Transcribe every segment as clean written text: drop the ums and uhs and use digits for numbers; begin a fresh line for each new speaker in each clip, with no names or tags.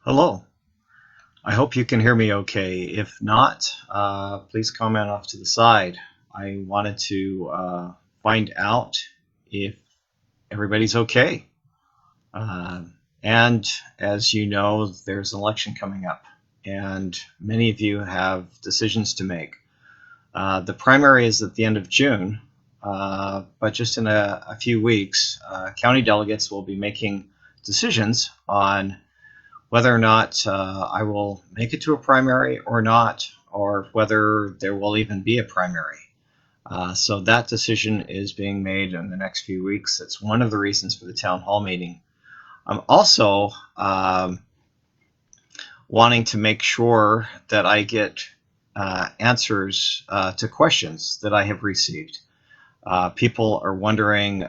Hello. I hope you can hear me okay. If not, please comment off to the side. I wanted to find out if everybody's okay. Uh, and as you know, there's an election coming up, and many of you have decisions to make. The primary is at the end of June, but just in a few weeks, county delegates will be making decisions on whether or not I will make it to a primary or not, or whether there will even be a primary. So that decision is being made in the next few weeks. It's one of the reasons for the town hall meeting. I'm also wanting to make sure that I get answers to questions that I have received. People are wondering,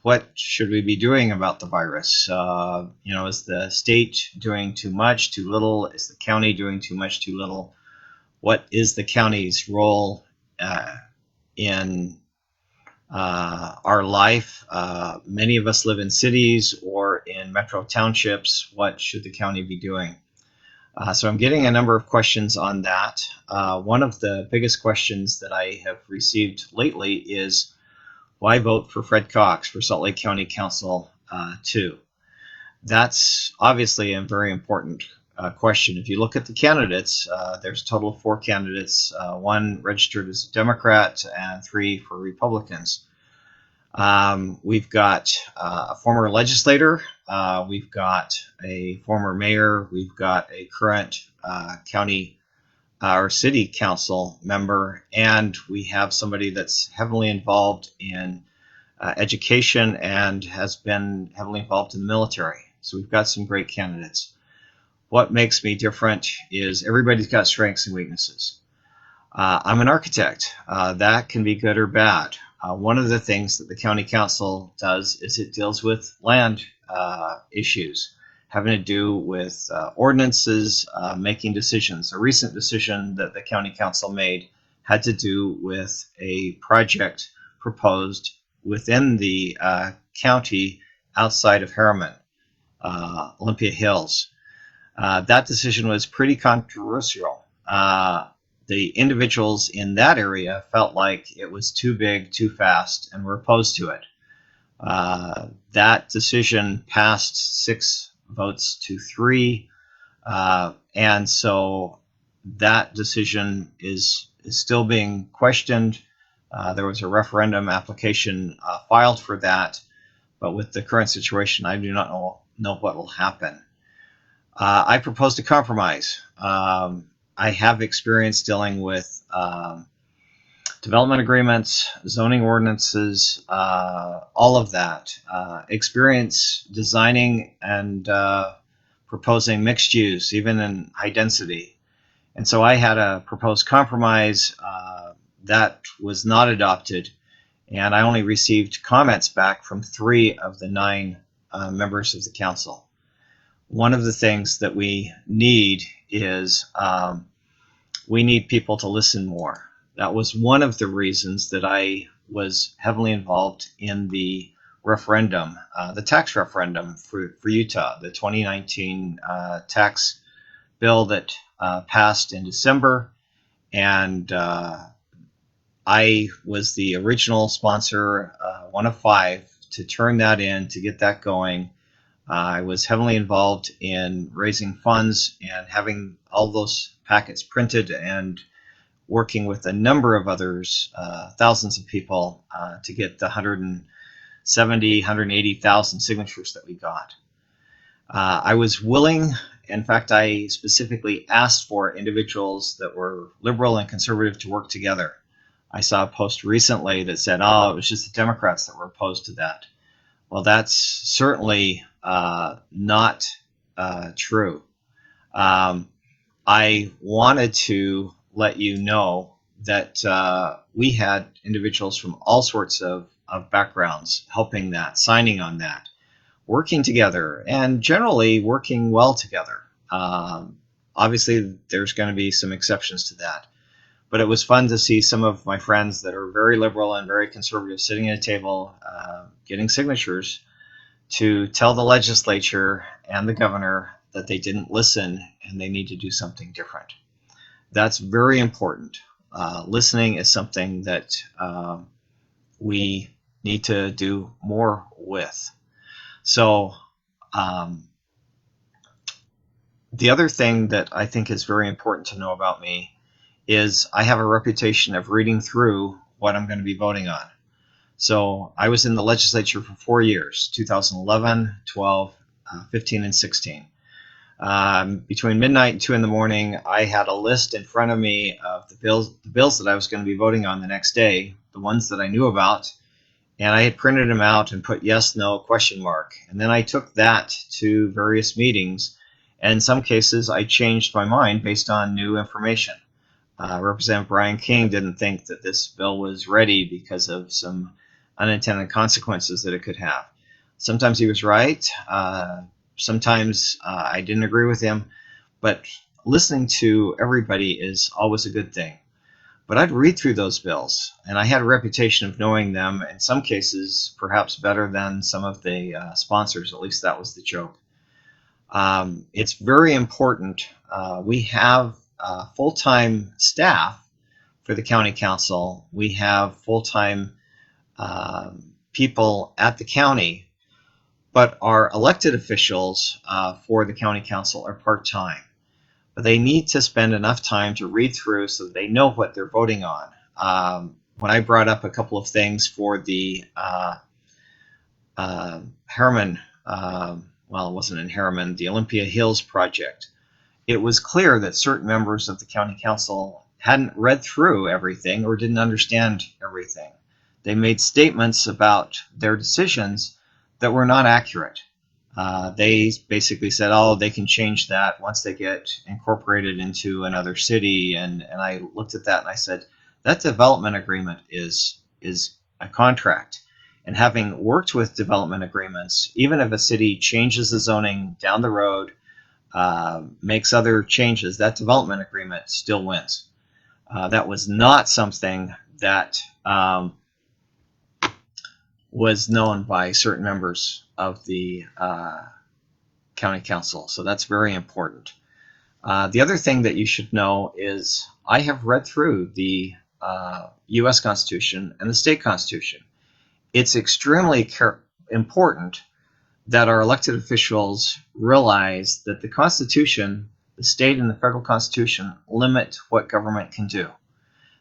what should we be doing about the virus? Is the state doing too much, too little? Is the county doing too much, too little? What is the county's role in our life? Many of us live in cities or in metro townships. What should the county be doing? So I'm getting a number of questions on that. One of the biggest questions that I have received lately is, why vote for Fred Cox for Salt Lake County Council 2? That's obviously a very important question. If you look at the candidates, there's a total of 4 candidates, 1 registered as a Democrat and 3 for Republicans. We've got a former legislator, we've got a former mayor, we've got a current county or city council member, and we have somebody that's heavily involved in education and has been heavily involved in the military. So we've got some great candidates. What makes me different is everybody's got strengths and weaknesses. I'm an architect. That can be good or bad. One of the things that the county council does is it deals with land issues having to do with ordinances, making decisions. A recent decision that the county council made had to do with a project proposed within the county outside of Harriman, Olympia Hills. That decision was pretty controversial. The individuals in that area felt like it was too big, too fast, and were opposed to it. That decision passed 6 votes to 3, and so that decision is still being questioned. There was a referendum application filed for that, but with the current situation, I do not know what will happen. I proposed a compromise. I have experience dealing with development agreements, zoning ordinances, all of that. Experience designing and proposing mixed use, even in high density. And so I had a proposed compromise that was not adopted, and I only received comments back from 3 of the 9 members of the council. One of the things that we need is we need people to listen more. That was one of the reasons that I was heavily involved in the referendum, the tax referendum for Utah, the 2019 tax bill that passed in December. And I was the original sponsor, one of 5, to turn that in, to get that going. I was heavily involved in raising funds and having all those packets printed and working with a number of others, thousands of people, to get the 170, 180,000 signatures that we got. I was willing, in fact, I specifically asked for individuals that were liberal and conservative to work together. I saw a post recently that said, oh, it was just the Democrats that were opposed to that. Well, that's certainly not true. I wanted to let you know that we had individuals from all sorts of backgrounds helping that, signing on that, working together, and generally working well together. Obviously, there's going to be some exceptions to that. But it was fun to see some of my friends that are very liberal and very conservative sitting at a table getting signatures to tell the legislature and the governor that they didn't listen and they need to do something different. That's very important. Listening is something that we need to do more with. So the other thing that I think is very important to know about me is I have a reputation of reading through what I'm going to be voting on. So I was in the legislature for 4 years, 2011, 12, 15, and 16. Between midnight and 2 in the morning, I had a list in front of me of the bills that I was going to be voting on the next day, the ones that I knew about, and I had printed them out and put yes, no, question mark. And then I took that to various meetings, and in some cases I changed my mind based on new information. Representative Brian King didn't think that this bill was ready because of some unintended consequences that it could have. Sometimes he was right. Sometimes I didn't agree with him. But listening to everybody is always a good thing. But I'd read through those bills, and I had a reputation of knowing them, in some cases perhaps better than some of the sponsors. At least that was the joke. It's very important. We have full-time staff for the county council. We have full-time people at the county, but our elected officials for the county council are part-time. But they need to spend enough time to read through so that they know what they're voting on. When I brought up a couple of things for the Harriman, well, it wasn't in Harriman, the Olympia Hills project, it was clear that certain members of the county council hadn't read through everything or didn't understand everything. They made statements about their decisions that were not accurate. They basically said, oh, they can change that once they get incorporated into another city. And I looked at that and I said, that development agreement is a contract. And having worked with development agreements, even if a city changes the zoning down the road, makes other changes, that development agreement still wins. That was not something that was known by certain members of the county council. So that's very important. The other thing that you should know is I have read through the U.S. Constitution and the state Constitution. It's extremely important that our elected officials realize that the Constitution, the state and the federal Constitution, limit what government can do.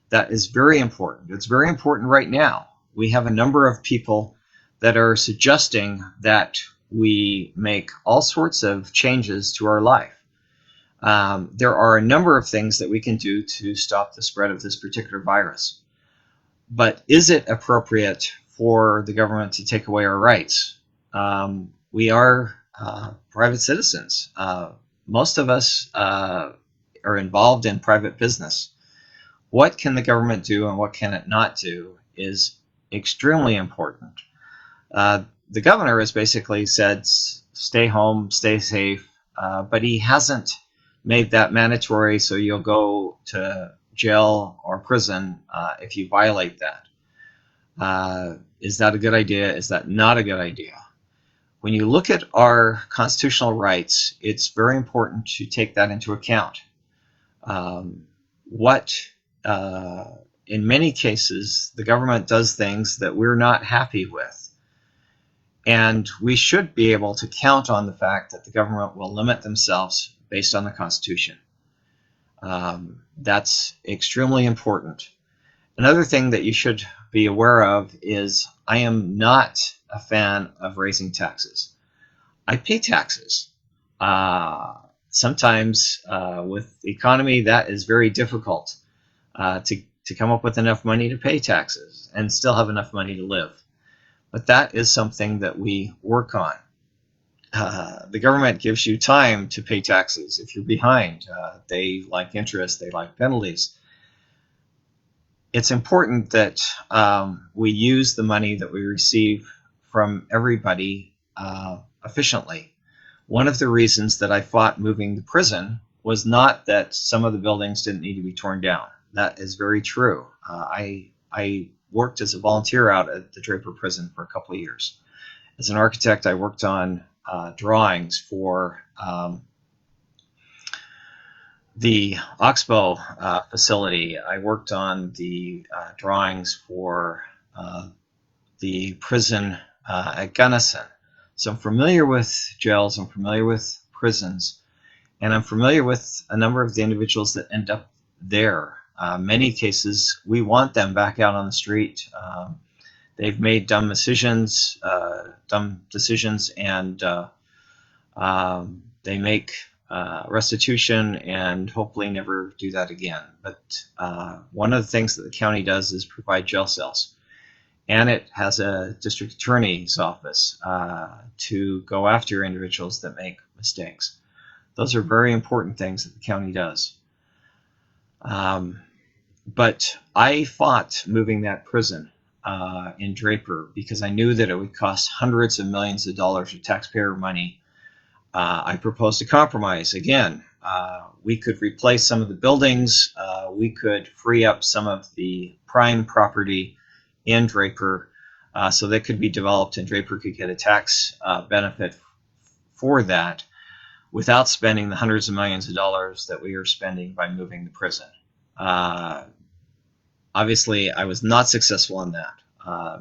That is very important. It's very important right now. We have a number of people that are suggesting that we make all sorts of changes to our life. There are a number of things that we can do to stop the spread of this particular virus. But is it appropriate for the government to take away our rights? We are private citizens. Most of us are involved in private business. What can the government do and what can it not do is extremely important. The governor has basically said, stay home, stay safe, but he hasn't made that mandatory, so you'll go to jail or prison if you violate that. Is that a good idea? Is that not a good idea? When you look at our constitutional rights, it's very important to take that into account. In many cases, the government does things that we're not happy with. And we should be able to count on the fact that the government will limit themselves based on the Constitution. That's extremely important. Another thing that you should be aware of is I am not a fan of raising taxes. I pay taxes. Sometimes with the economy, that is very difficult to come up with enough money to pay taxes and still have enough money to live. But that is something that we work on. The government gives you time to pay taxes if you're behind. They like interest, they like penalties. It's important that we use the money that we receive from everybody efficiently. One of the reasons that I fought moving the prison was not that some of the buildings didn't need to be torn down. That is very true. I worked as a volunteer out at the Draper prison for a couple of years. As an architect, I worked on drawings for the Oxbow facility, I worked on the drawings for the prison at Gunnison. So I'm familiar with jails, I'm familiar with prisons, and I'm familiar with a number of the individuals that end up there. Many cases, we want them back out on the street. They've made dumb decisions, and they make restitution and hopefully never do that again. But one of the things that the county does is provide jail cells, and it has a district attorney's office to go after individuals that make mistakes. Those are very important things that the county does. But I fought moving that prison in Draper because I knew that it would cost hundreds of millions of dollars of taxpayer money. I proposed a compromise. Again, we could replace some of the buildings. We could free up some of the prime property in Draper so that could be developed and Draper could get a tax benefit for that without spending the hundreds of millions of dollars that we are spending by moving the prison. Obviously, I was not successful in that.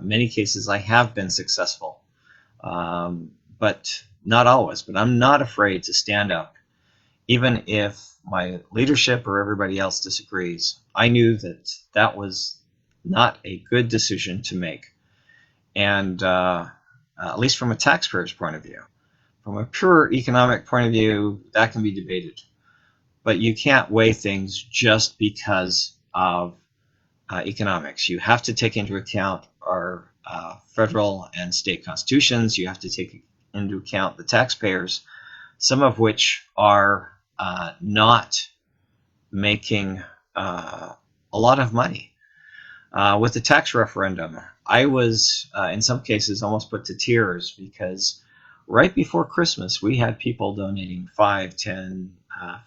Many cases I have been successful, but not always. But I'm not afraid to stand up, even if my leadership or everybody else disagrees. I knew that that was not a good decision to make, and at least from a taxpayer's point of view. From a pure economic point of view, that can be debated. But you can't weigh things just because of economics. You have to take into account our federal and state constitutions. You have to take into account the taxpayers, some of which are not making a lot of money. With the tax referendum, I was, in some cases, almost put to tears because right before Christmas, we had people donating $5, $10,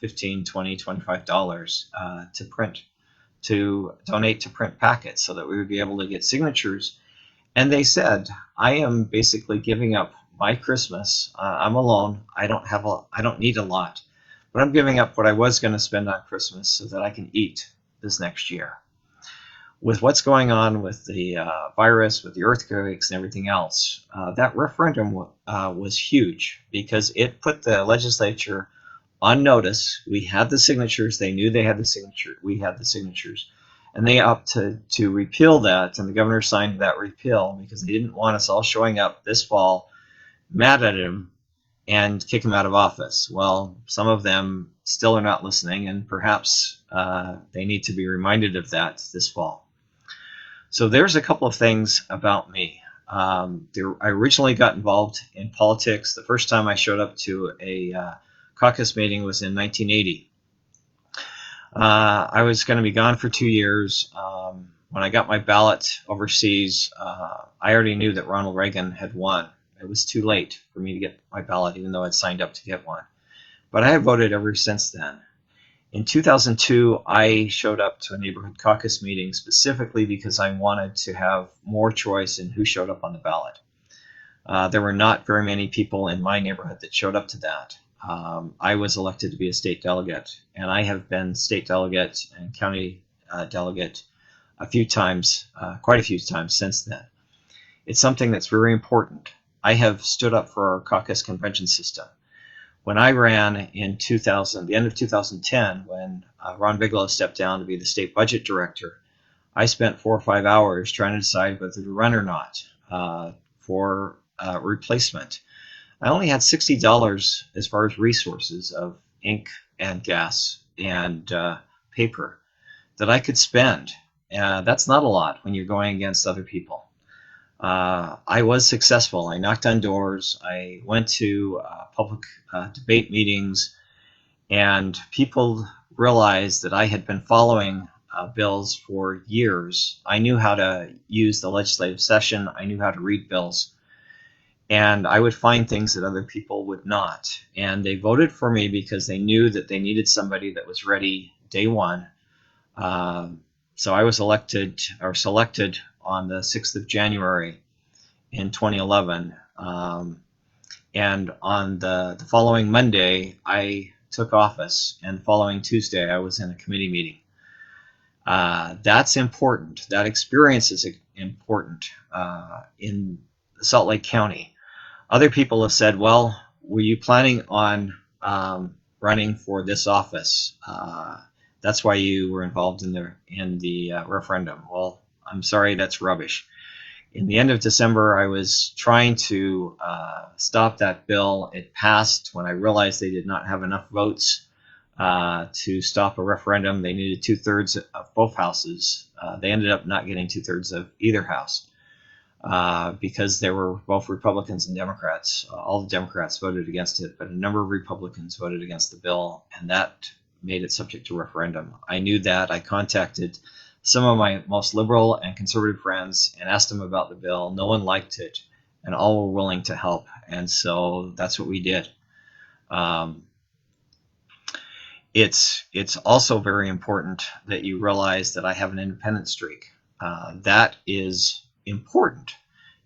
$15, $20, $25 to donate to print packets so that we would be able to get signatures. And they said, I am basically giving up my Christmas. I'm alone. I don't need a lot, but I'm giving up what I was going to spend on Christmas so that I can eat this next year. With what's going on with the virus, with the earthquakes and everything else, that referendum was huge because it put the legislature on notice. We had the signatures. They knew they had the signature. We had the signatures. And they opted to repeal that, and the governor signed that repeal because they didn't want us all showing up this fall mad at him and kick him out of office. Well, some of them still are not listening, and perhaps they need to be reminded of that this fall. So there's a couple of things about me. I originally got involved in politics. The first time I showed up to a caucus meeting was in 1980. I was going to be gone for 2 years. When I got my ballot overseas, I already knew that Ronald Reagan had won. It was too late for me to get my ballot, even though I'd signed up to get one. But I have voted ever since then. In 2002, I showed up to a neighborhood caucus meeting specifically because I wanted to have more choice in who showed up on the ballot. There were not very many people in my neighborhood that showed up to that. I was elected to be a state delegate, and I have been state delegate and county delegate a few times, quite a few times since then. It's something that's very important. I have stood up for our caucus convention system. When I ran in 2000, the end of 2010, when Ron Bigelow stepped down to be the state budget director, I spent 4 or 5 hours trying to decide whether to run or not for replacement. I only had $60 as far as resources of ink and gas and paper that I could spend. That's not a lot when you're going against other people. I was successful. I knocked on doors. I went to public debate meetings, and people realized that I had been following bills for years. I knew how to use the legislative session. I knew how to read bills. And I would find things that other people would not. And they voted for me because they knew that they needed somebody that was ready day one. So I was elected or selected on the 6th of January in 2011. And on the following Monday, I took office, and the following Tuesday I was in a committee meeting. That's important. That experience is important in Salt Lake County. Other people have said, well, were you planning on running for this office? That's why you were involved in the referendum. Well, I'm sorry, that's rubbish. In the end of December, I was trying to stop that bill. It passed when I realized they did not have enough votes to stop a referendum. They needed 2/3 of both houses. They ended up not getting 2/3 of either house because there were both Republicans and Democrats. All the Democrats voted against it, but a number of Republicans voted against the bill, and that made it subject to referendum. I knew that. I contacted some of my most liberal and conservative friends and asked them about the bill. No one liked it, and all were willing to help, and so that's what we did. It's also very important that you realize that I have an independent streak. That is important.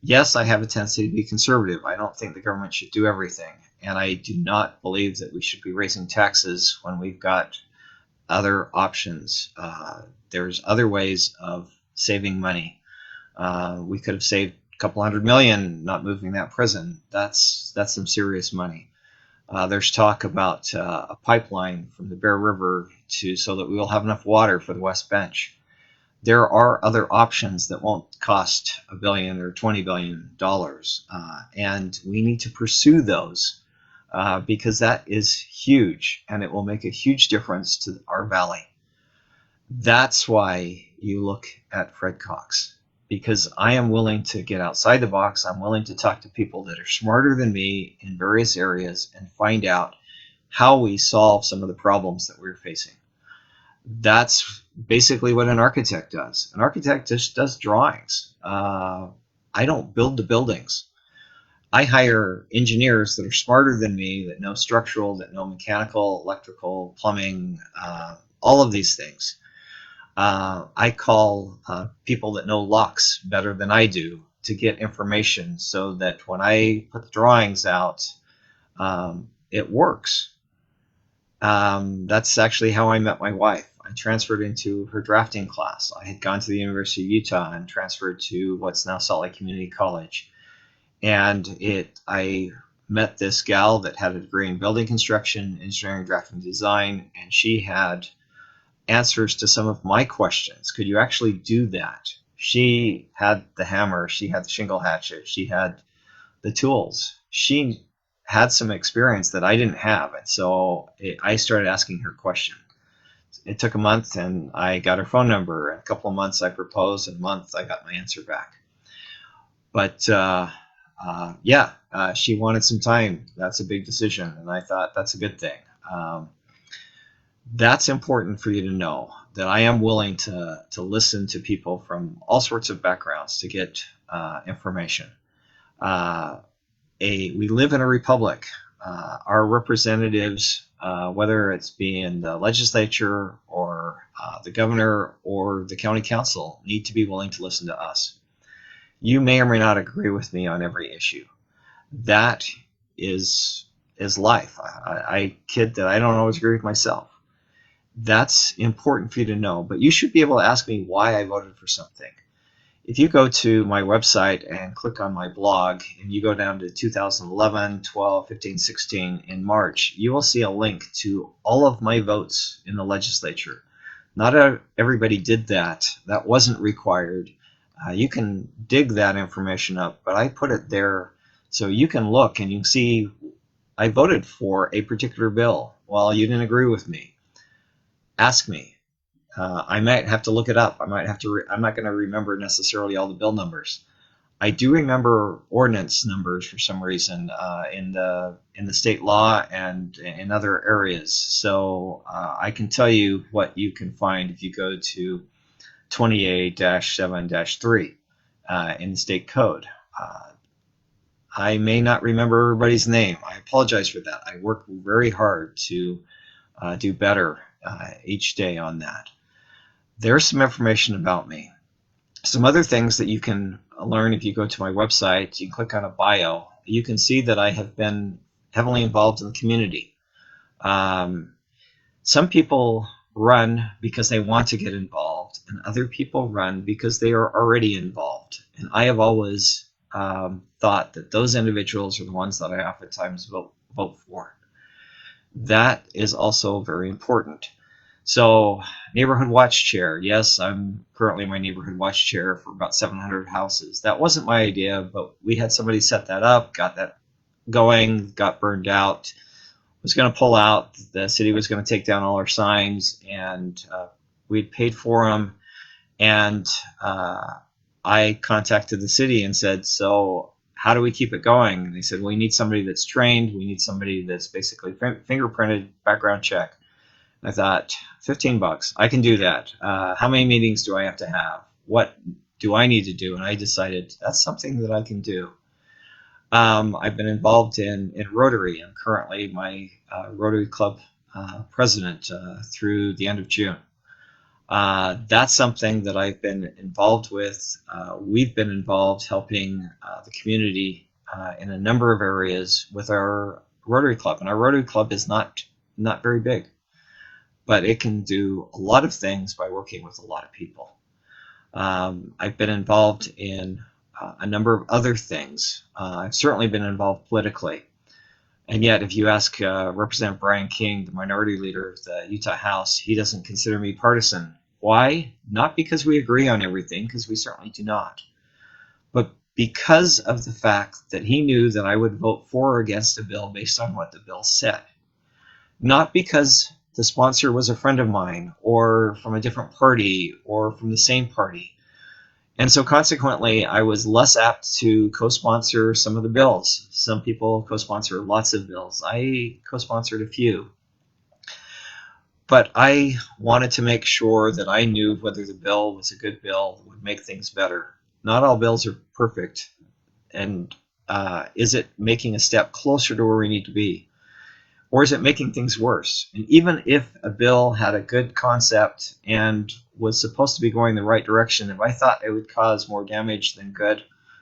Yes, I have a tendency to be conservative. I don't think the government should do everything, and I do not believe that we should be raising taxes when we've got other options. There's other ways of saving money. We could have saved a couple $100 million not moving that prison. That's some serious money. There's talk about a pipeline from the Bear River so that we will have enough water for the West Bench. There are other options that won't cost $1 billion or $20 billion, and we need to pursue those because that is huge, and it will make a huge difference to our valley. That's why you look at Fred Cox, because I am willing to get outside the box. I'm willing to talk to people that are smarter than me in various areas and find out how we solve some of the problems that we're facing. That's basically what an architect does. An architect just does drawings. I don't build the buildings. I hire engineers that are smarter than me, that know structural, that know mechanical, electrical, plumbing, all of these things. I call people that know locks better than I do to get information so that when I put the drawings out, it works. That's actually how I met my wife. I transferred into her drafting class. I had gone to the University of Utah and transferred to what's now Salt Lake Community College. And I met this gal that had a degree in building construction, engineering, drafting, design, and she had answers to some of my questions. Could you actually do that? She had the hammer, she had the shingle hatchet, she had the tools. She had some experience that I didn't have, and so I started asking her questions. It took a month, and I got her phone number. In a couple of months, I proposed. In a month, I got my answer back. But she wanted some time. That's a big decision, and I thought that's a good thing. That's important for you to know, that I am willing to listen to people from all sorts of backgrounds to get information. We live in a republic. Our representatives, whether it's being the legislature or the governor or the county council, need to be willing to listen to us. You may or may not agree with me on every issue. That is life. I kid that I don't always agree with myself. That's important for you to know, but you should be able to ask me why I voted for something. If you go to my website and click on my blog, and you go down to 2011, 12, 15, 16 in March, you will see a link to all of my votes in the legislature. Not everybody did that. That wasn't required. You can dig that information up, but I put it there so you can look and you can see I voted for a particular bill. Well, you didn't agree with me. Ask me. I might have to look it up. I'm not going to remember necessarily all the bill numbers. I do remember ordinance numbers for some reason in the state law and in other areas. So I can tell you what you can find if you go to 28-7-3 in the state code. I may not remember everybody's name. I apologize for that. I work very hard to do better each day on that. There's some information about me. Some other things that you can learn if you go to my website. You can click on a bio. You can see that I have been heavily involved in the community. Um, some people run because they want to get involved, and other people run because they are already involved. And I have always thought that those individuals are the ones that I oftentimes vote for. That is also very important. So, neighborhood watch chair. Yes, I'm currently my neighborhood watch chair for about 700 houses. That wasn't my idea, but we had somebody set that up, got that going, got burned out, was going to pull out. The city was going to take down all our signs, and we'd paid for them. And I contacted the city and said, so how do we keep it going? And they said, well, we need somebody that's trained. We need somebody that's basically fingerprinted, background check. I thought, $15, I can do that. How many meetings do I have to have? What do I need to do? And I decided that's something that I can do. I've been involved in Rotary. I'm currently my Rotary Club president through the end of June. That's something that I've been involved with. We've been involved helping the community in a number of areas with our Rotary Club. And our Rotary Club is not very big, but it can do a lot of things by working with a lot of people. I've been involved in a number of other things. I've certainly been involved politically. And yet, if you ask Representative Brian King, the minority leader of the Utah House, he doesn't consider me partisan. Why? Not because we agree on everything, because we certainly do not, but because of the fact that he knew that I would vote for or against a bill based on what the bill said. Not because the sponsor was a friend of mine, or from a different party, or from the same party. And so consequently, I was less apt to co-sponsor some of the bills. Some people co-sponsor lots of bills. I co-sponsored a few. But I wanted to make sure that I knew whether the bill was a good bill, would make things better. Not all bills are perfect. And is it making a step closer to where we need to be? Or is it making things worse? And even if a bill had a good concept and was supposed to be going the right direction, if I thought it would cause more damage than good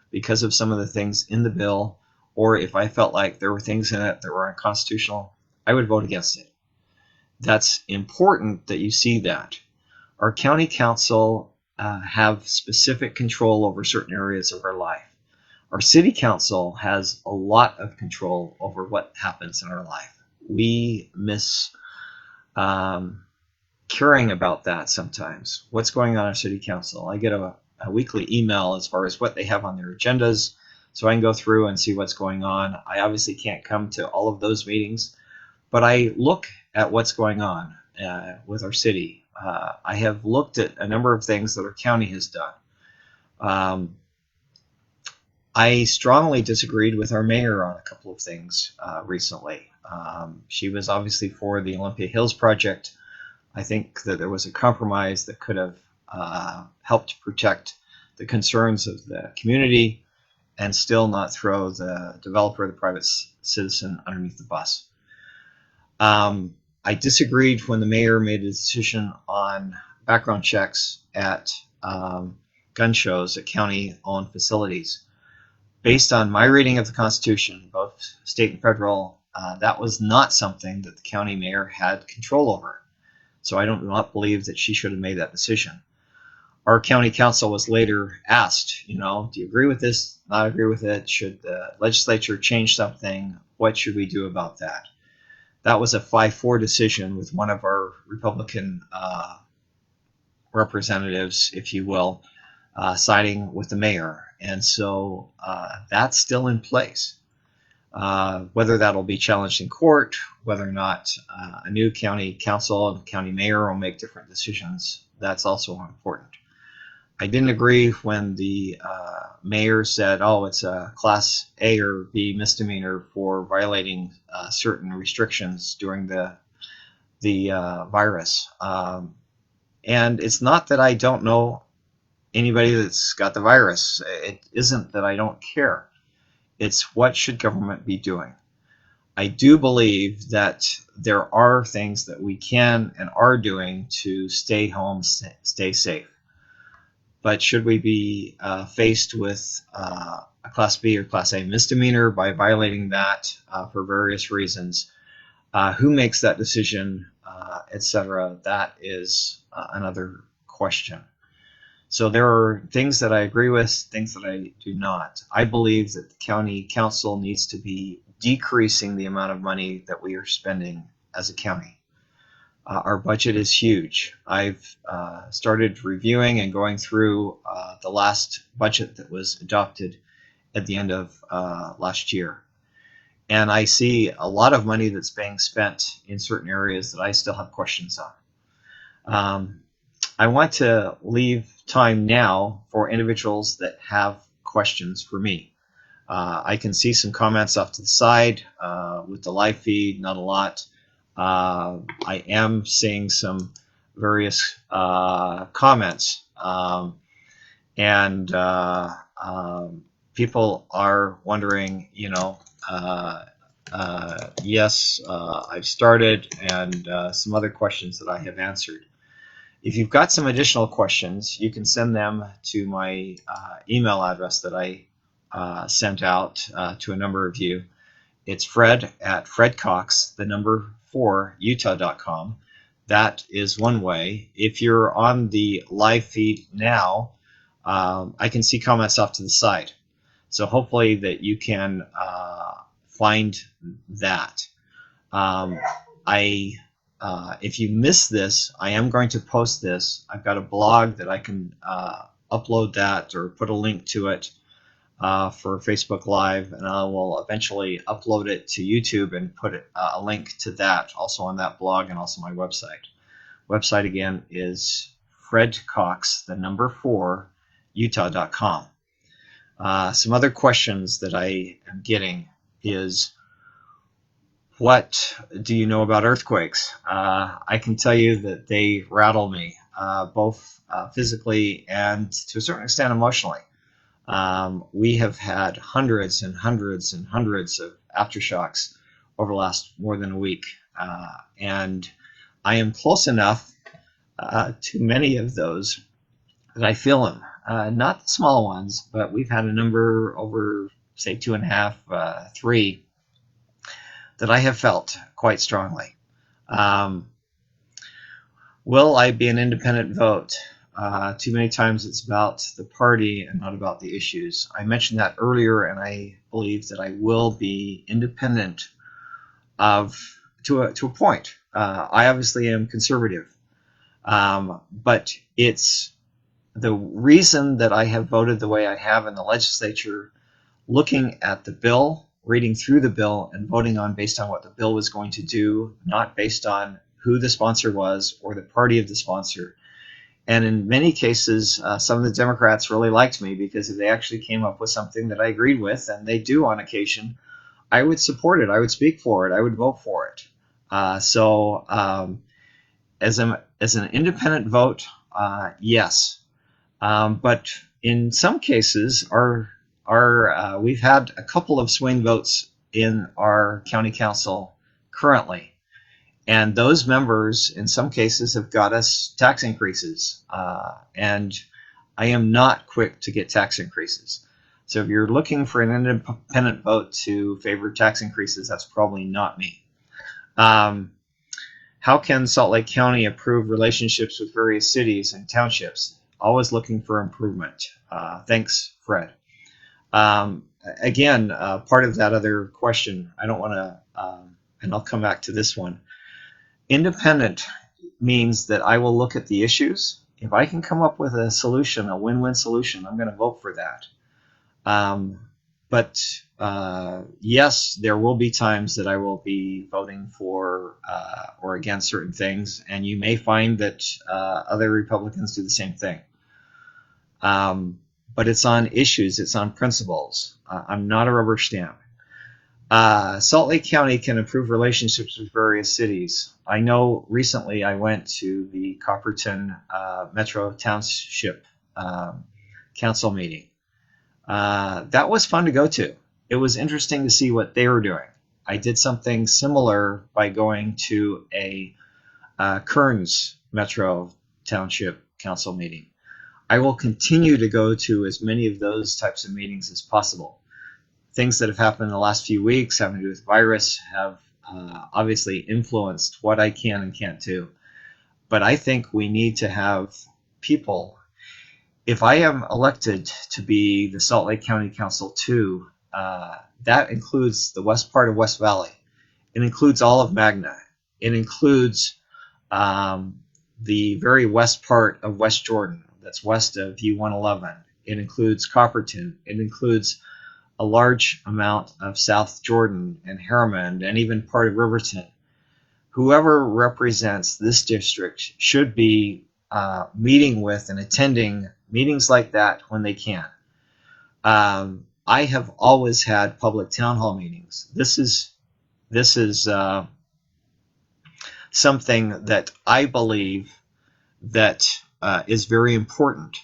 because of some of the things in the bill, or if I felt like there were things in it that were unconstitutional, I would vote against it. That's important that you see that. Our county council have specific control over certain areas of our life. Our city council has a lot of control over what happens in our life. We miss caring about that sometimes. What's going on in our city council? I get a weekly email as far as what they have on their agendas, so I can go through and see what's going on. I obviously can't come to all of those meetings, but I look at what's going on with our city. I have looked at a number of things that our county has done. I strongly disagreed with our mayor on a couple of things recently. She was obviously for the Olympia Hills project. I think that there was a compromise that could have helped protect the concerns of the community and still not throw the developer or the private citizen underneath the bus. I disagreed when the mayor made a decision on background checks at gun shows at county-owned facilities. Based on my reading of the Constitution, both state and federal, that was not something that the county mayor had control over. So I do not believe that she should have made that decision. Our county council was later asked, do you agree with this? Not agree with it? Should the legislature change something? What should we do about that? That was a 5-4 decision with one of our Republican representatives, if you will, siding with the mayor. And so that's still in place. Whether that'll be challenged in court, whether or not a new county council and county mayor will make different decisions, that's also important. I didn't agree when the mayor said, it's a Class A or B misdemeanor for violating certain restrictions during the virus. And it's not that I don't know anybody that's got the virus. It isn't that I don't care. It's what should government be doing. I do believe that there are things that we can and are doing to stay home, stay safe. But should we be faced with a Class B or Class A misdemeanor by violating that for various reasons? Who makes that decision, etc.? That is another question. So there are things that I agree with, things that I do not. I believe that the county council needs to be decreasing the amount of money that we are spending as a county. Our budget is huge. I've started reviewing and going through the last budget that was adopted at the end of last year. And I see a lot of money that's being spent in certain areas that I still have questions on. I want to leave time now for individuals that have questions for me. I can see some comments off to the side with the live feed, not a lot. I am seeing some various comments, and people are wondering, yes, I've started, and some other questions that I have answered. If you've got some additional questions, you can send them to my email address that I sent out to a number of you. It's Fred at fredcox, the number 4, utah.com. That is one way. If you're on the live feed now, I can see comments off to the side. So hopefully that you can find that. If you miss this, I am going to post this. I've got a blog that I can upload that or put a link to it for Facebook Live, and I will eventually upload it to YouTube and put a link to that also on that blog and also my website. Website again is fredcox, the number 4, utah.com. Some other questions that I am getting is, what do you know about earthquakes? I can tell you that they rattle me, both physically and to a certain extent emotionally. We have had hundreds and hundreds and hundreds of aftershocks over the last more than a week, and I am close enough to many of those that I feel them. Not the small ones, but we've had a number over, say, 2.5, 3, that I have felt quite strongly. Will I be an independent vote? Too many times it's about the party and not about the issues. I mentioned that earlier, and I believe that I will be independent to a point. I obviously am conservative, but it's the reason that I have voted the way I have in the legislature, looking at the bill, reading through the bill, and voting on based on what the bill was going to do, not based on who the sponsor was or the party of the sponsor. And in many cases, some of the Democrats really liked me because if they actually came up with something that I agreed with, and they do on occasion, I would support it. I would speak for it. I would vote for it. So as an independent vote, yes. But in some cases, we've had a couple of swing votes in our county council currently. And those members, in some cases, have got us tax increases. And I am not quick to get tax increases. So if you're looking for an independent vote to favor tax increases, that's probably not me. How can Salt Lake County improve relationships with various cities and townships? Always looking for improvement. Thanks, Fred. Again, part of that other question, I don't want to, and I'll come back to this one. Independent means that I will look at the issues. If I can come up with a solution, a win-win solution, I'm going to vote for that. But yes, there will be times that I will be voting for or against certain things, and you may find that other Republicans do the same thing. But it's on issues, it's on principles. I'm not a rubber stamp. Salt Lake County can improve relationships with various cities. I know recently I went to the Copperton Metro Township Council meeting. That was fun to go to. It was interesting to see what they were doing. I did something similar by going to a Kearns Metro Township Council meeting. I will continue to go to as many of those types of meetings as possible. Things that have happened in the last few weeks having to do with virus have obviously influenced what I can and can't do. But I think we need to have people. If I am elected to be the Salt Lake County Council 2, that includes the west part of West Valley. It includes all of Magna. It includes the very west part of West Jordan, that's west of U111. It includes Copperton. It includes a large amount of South Jordan and Harriman and even part of Riverton. Whoever represents this district should be meeting with and attending meetings like that when they can. I have always had public town hall meetings. This is something that I believe that is very important.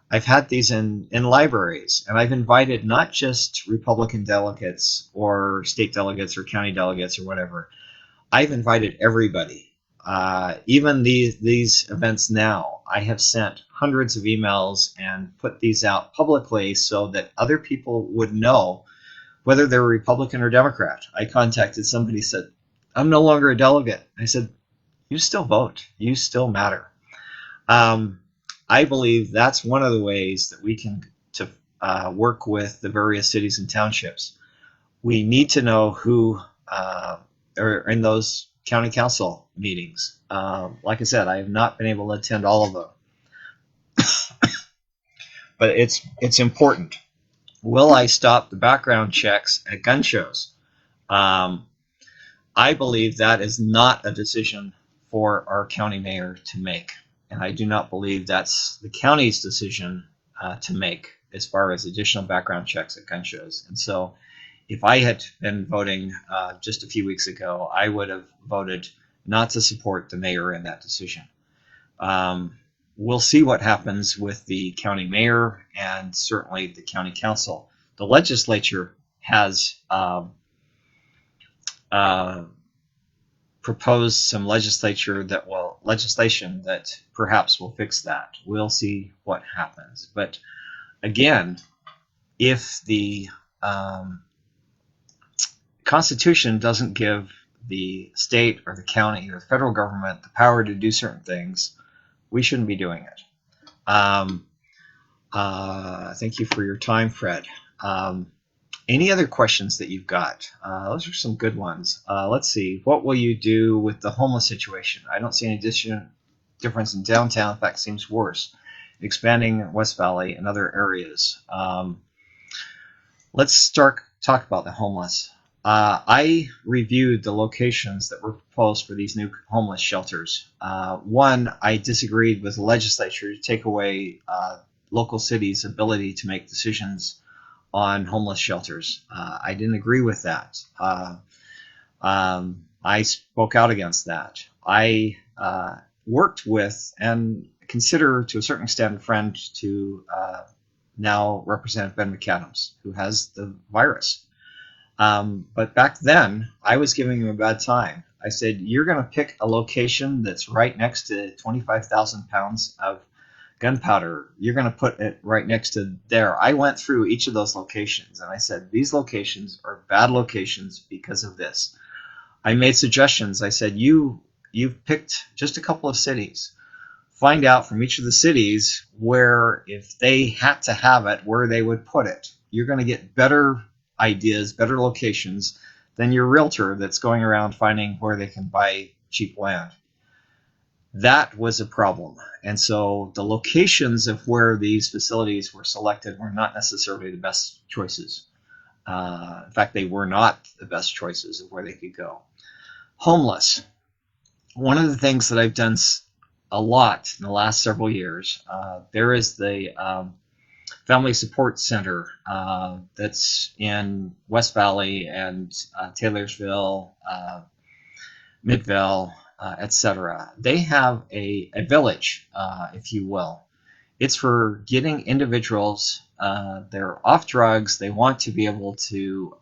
I've had these in libraries, and I've invited not just Republican delegates or state delegates or county delegates or whatever. I've invited everybody. Even these events now, I have sent hundreds of emails and put these out publicly so that other people would know whether they're Republican or Democrat. I contacted somebody, said, I'm no longer a delegate. I said, you still vote. You still matter. I believe that's one of the ways that we can work with the various cities and townships. We need to know who are in those county council meetings. Like I said, I have not been able to attend all of them, but it's important. Will I stop the background checks at gun shows? I believe that is not a decision for our county mayor to make, and I do not believe that's the county's decision to make as far as additional background checks at gun shows. And so if I had been voting just a few weeks ago, I would have voted not to support the mayor in that decision. We'll see what happens with the county mayor and certainly the county council. The legislature has proposed some legislation that perhaps will fix that. We'll see what happens. But again, if the Constitution doesn't give the state or the county or the federal government the power to do certain things, we shouldn't be doing it. Thank you for your time, Fred. Any other questions that you've got? Those are some good ones. Let's see. What will you do with the homeless situation? I don't see any difference in downtown. In fact, it seems worse. Expanding West Valley and other areas. Let's talk about the homeless. I reviewed the locations that were proposed for these new homeless shelters. One, I disagreed with the legislature to take away local cities' ability to make decisions on homeless shelters. I didn't agree with that. I spoke out against that. I worked with and consider to a certain extent a friend to now Representative Ben McAdams, who has the virus. But back then, I was giving him a bad time. I said, you're going to pick a location that's right next to 25,000 pounds of gunpowder. You're going to put it right next to there. I went through each of those locations, and I said, these locations are bad locations because of this. I made suggestions. I said, you've picked just a couple of cities. Find out from each of the cities where, if they had to have it, where they would put it. You're going to get better ideas, better locations than your realtor that's going around finding where they can buy cheap land. That was a problem. And so the locations of where these facilities were selected were not necessarily the best choices. In fact, they were not the best choices of where they could go. Homeless. One of the things that I've done a lot in the last several years, there is the Family Support Center that's in West Valley and Taylorsville, Midvale, etc. They have a village, if you will. It's for getting individuals, they're off drugs, they want to be able to,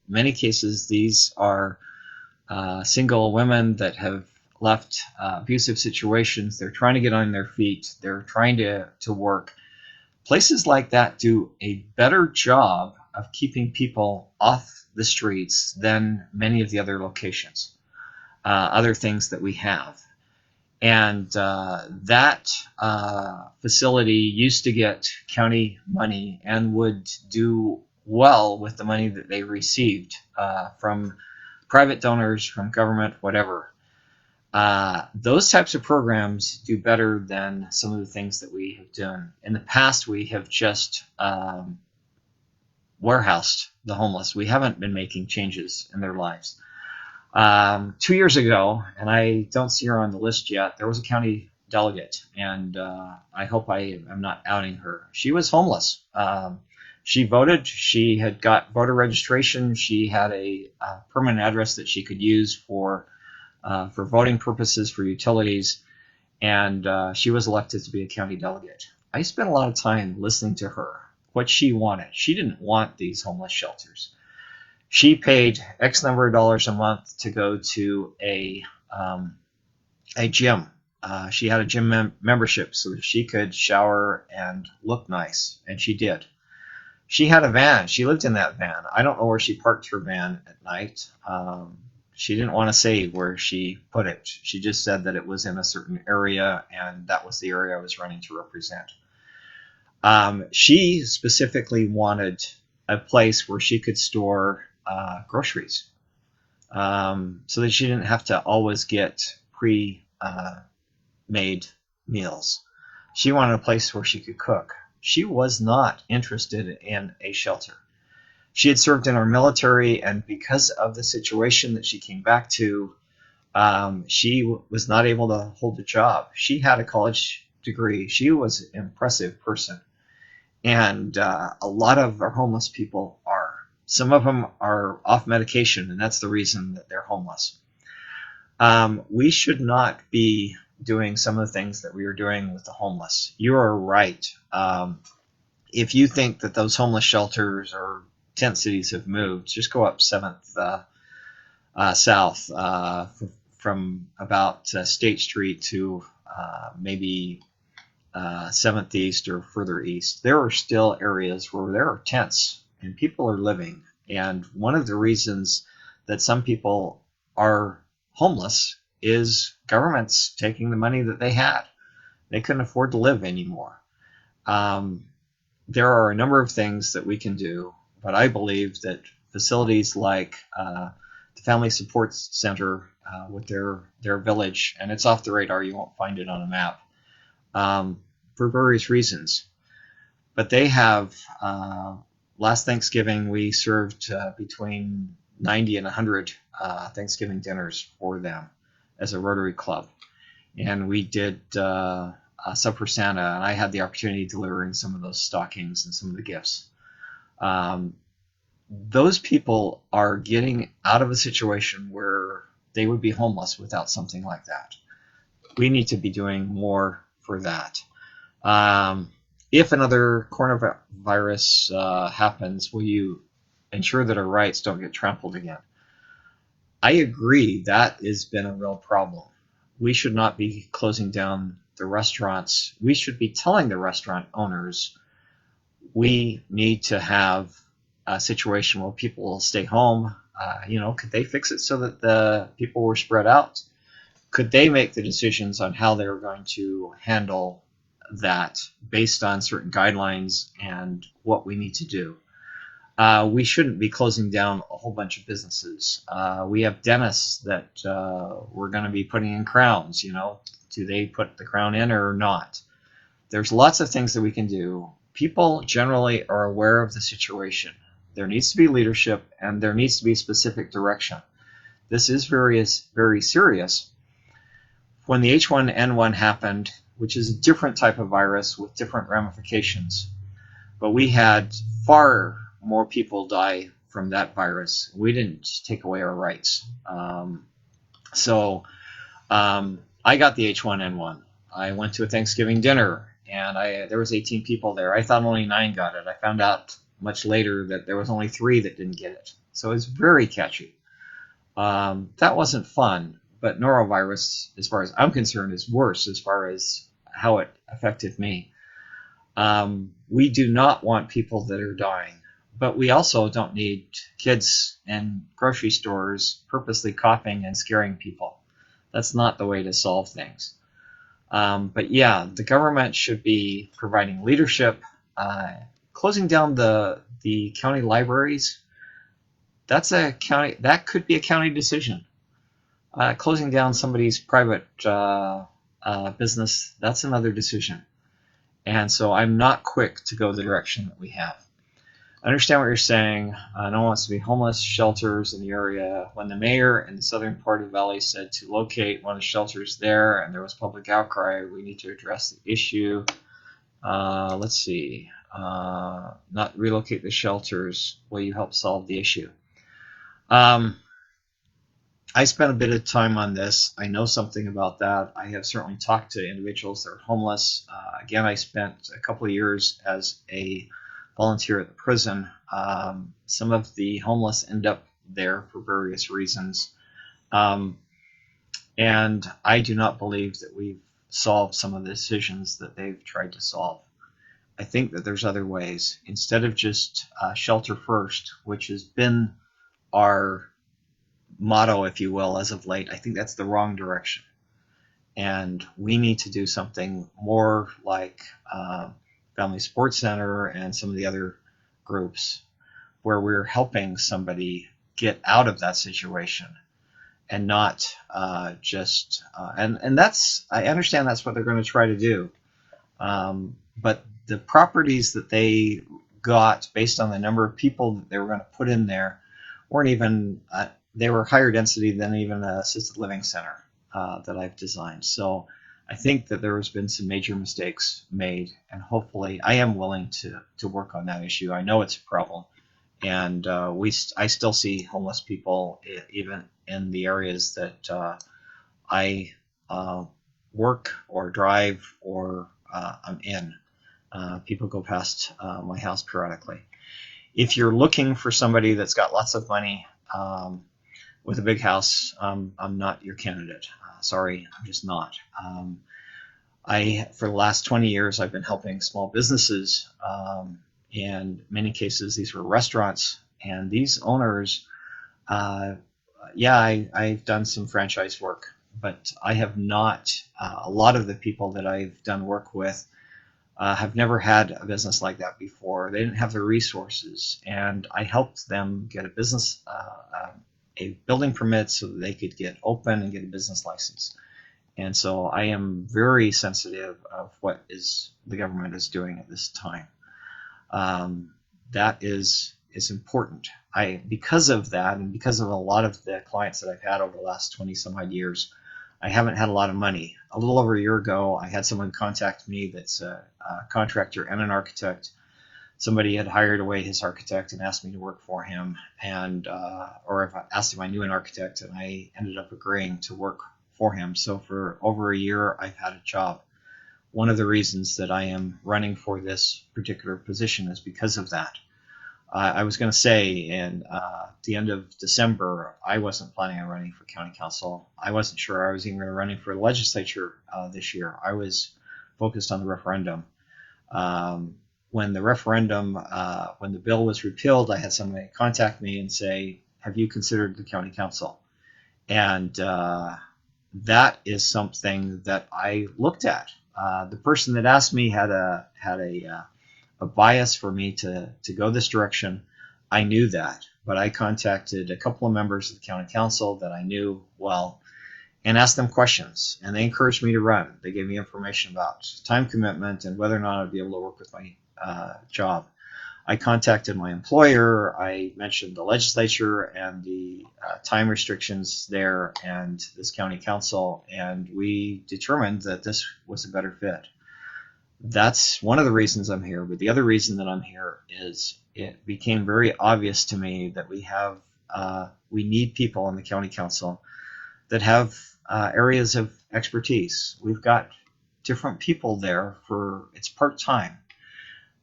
many cases these are single women that have left abusive situations. They're trying to get on their feet, they're trying to work. Places like that do a better job of keeping people off the streets than many of the other locations, other things that we have. And that facility used to get county money and would do well with the money that they received from private donors, from government, whatever. Those types of programs do better than some of the things that we have done. In the past, we have just warehoused the homeless. We haven't been making changes in their lives. 2 years ago, and I don't see her on the list yet, there was a county delegate, and I hope I am not outing her. She was homeless. She voted. She had got voter registration. She had a permanent address that she could use for voting purposes, for utilities, and she was elected to be a county delegate. I spent a lot of time listening to her, what she wanted. She didn't want these homeless shelters. She paid X number of dollars a month to go to a gym. She had a gym membership so that she could shower and look nice, and she did. She had a van. She lived in that van. I don't know where she parked her van at night. She didn't want to say where she put it. She just said that it was in a certain area, and that was the area I was running to represent. She specifically wanted a place where she could store groceries, so that she didn't have to always get pre-made meals. She wanted a place where she could cook. She was not interested in a shelter. She had served in our military, and because of the situation that she came back to, she was not able to hold a job. She had a college degree. She was an impressive person. And a lot of our homeless people are. Some of them are off medication, and that's the reason that they're homeless. We should not be doing some of the things that we are doing with the homeless. You are right. If you think that those homeless shelters or tent cities have moved, just go up 7th South from about State Street to maybe 7th East or further east. There are still areas where there are tents and people are living. And one of the reasons that some people are homeless is governments taking the money that they had. They couldn't afford to live anymore. There are a number of things that we can do, but I believe that facilities like the Family Support Center with their village, and it's off the radar, you won't find it on a map, for various reasons. But they have, last Thanksgiving, we served between 90 and 100 Thanksgiving dinners for them as a Rotary Club. And we did Sub for Santa, and I had the opportunity of delivering some of those stockings and some of the gifts. Those people are getting out of a situation where they would be homeless without something like that. We need to be doing more for that. If another coronavirus happens, will you ensure that our rights don't get trampled again? I agree that has been a real problem. We should not be closing down the restaurants. We should be telling the restaurant owners we need to have a situation where people will stay home. Could they fix it so that the people were spread out? Could they make the decisions on how they're going to handle that based on certain guidelines and what we need to do? We shouldn't be closing down a whole bunch of businesses. We have dentists that we're going to be putting in crowns. Do they put the crown in or not? There's lots of things that we can do. People generally are aware of the situation. There needs to be leadership, and there needs to be specific direction. This is very, very serious. When the H1N1 happened, which is a different type of virus with different ramifications, but we had far more people die from that virus. We didn't take away our rights. So I got the H1N1. I went to a Thanksgiving dinner, and there was 18 people there. I thought only 9 got it. I found out much later that there was only 3 that didn't get it. So it's very catchy. That wasn't fun, but norovirus, as far as I'm concerned, is worse as far as how it affected me. We do not want people that are dying, But we also don't need kids in grocery stores purposely coughing and scaring people. That's not the way to solve things. But yeah, the government should be providing leadership. Closing down the county libraries, that could be a county decision. Closing down somebody's private business, that's another decision. And so I'm not quick to go the direction that we have. I understand what you're saying. No one wants to be homeless. Shelters in the area. When the mayor in the southern part of the valley said to locate one of the shelters there, and there was public outcry, we need to address the issue. Let's see. Not relocate the shelters. Will you help solve the issue? I spent a bit of time on this. I know something about that. I have certainly talked to individuals that are homeless. Again, I spent a couple of years as a volunteer at the prison. Some of the homeless end up there for various reasons. And I do not believe that we've solved some of the decisions that they've tried to solve. I think that there's other ways. Instead of just shelter first, which has been our motto, if you will, as of late, I think that's the wrong direction. And we need to do something more like Family Sports Center and some of the other groups where we're helping somebody get out of that situation and not just and that's, I understand that's what they're going to try to do, but the properties that they got based on the number of people that they were going to put in there weren't even they were higher density than even an assisted living center that I've designed. So I think that there has been some major mistakes made, and hopefully I am willing to work on that issue. I know it's a problem, and I still see homeless people even in the areas that I work or drive or I'm in. People go past my house periodically. If you're looking for somebody that's got lots of money with a big house, I'm not your candidate. Sorry, I'm just not. For the last 20 years, I've been helping small businesses. In many cases, these were restaurants, and these owners, I've done some franchise work, but I have not. A lot of the people that I've done work with have never had a business like that before. They didn't have the resources, and I helped them get a business, a building permit so that they could get open and get a business license. And so I am very sensitive of what the government is doing at this time. That is important. Because of that, and because of a lot of the clients that I've had over the last 20 some odd years, I haven't had a lot of money. A little over a year ago, I had someone contact me that's a contractor and an architect. Somebody had hired away his architect and asked me to work for him, or if I asked him I knew an architect, and I ended up agreeing to work for him. So for over a year, I've had a job. One of the reasons that I am running for this particular position is because of that. I was going to say the end of December, I wasn't planning on running for county council. I wasn't sure I was even running for the legislature this year. I was focused on the referendum. When the bill was repealed, I had somebody contact me and say, have you considered the county council? And that is something that I looked at. The person that asked me had a bias for me to go this direction. I knew that, but I contacted a couple of members of the county council that I knew well and asked them questions, and they encouraged me to run. They gave me information about time commitment and whether or not I'd be able to work with my job. I contacted my employer. I mentioned the legislature and the time restrictions there and this county council, and we determined that this was a better fit. That's one of the reasons I'm here, but the other reason that I'm here is it became very obvious to me that we need people in the county council that have areas of expertise. We've got different people there it's part-time,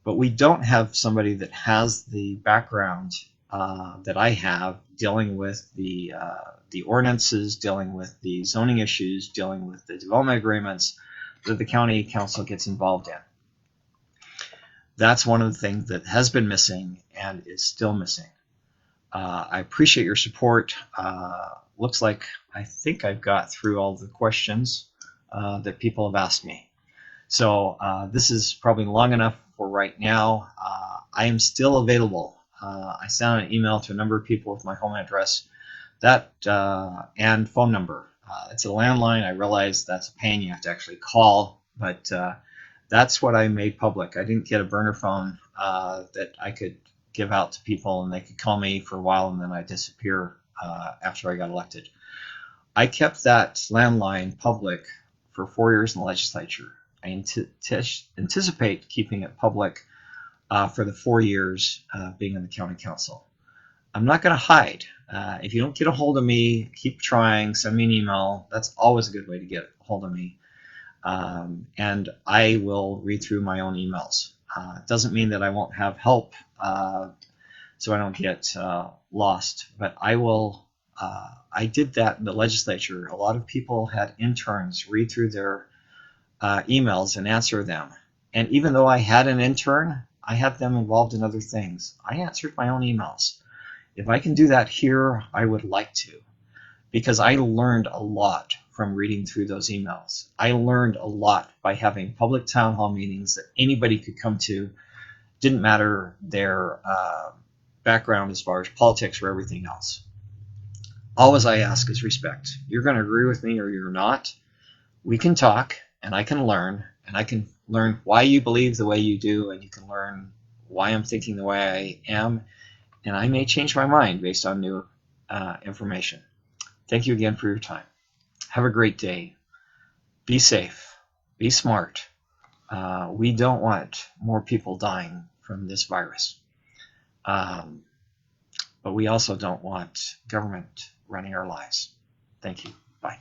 but we don't have somebody that has the background that I have, dealing with the ordinances, dealing with the zoning issues, dealing with the development agreements that the county council gets involved in. That's one of the things that has been missing and is still missing. I appreciate your support. Looks like I think I've got through all the questions that people have asked me. So this is probably long enough for right now. I am still available. I sent an email to a number of people with my home address and phone number. It's a landline. I realize that's a pain. You have to actually call, but that's what I made public. I didn't get a burner phone that I could give out to people and they could call me for a while and then I disappear after I got elected. I kept that landline public for 4 years in the legislature. I anticipate keeping it public for the 4 years being in the county council. I'm not going to hide. If you don't get a hold of me, keep trying, send me an email. That's always a good way to get a hold of me. And I will read through my own emails. It doesn't mean that I won't have help so I don't get lost, but I will. I did that in the legislature. A lot of people had interns read through their emails and answer them. And even though I had an intern, I had them involved in other things. I answered my own emails. If I can do that here, I would like to, because I learned a lot from reading through those emails. I learned a lot by having public town hall meetings that anybody could come to. Didn't matter their background as far as politics or everything else. Always I ask is respect. You're going to agree with me or you're not. We can talk and I can learn, and I can learn why you believe the way you do, and you can learn why I'm thinking the way I am, and I may change my mind based on new information. Thank you again for your time. Have a great day. Be safe. Be smart. We don't want more people dying from this virus. But we also don't want government running our lives. Thank you. Bye.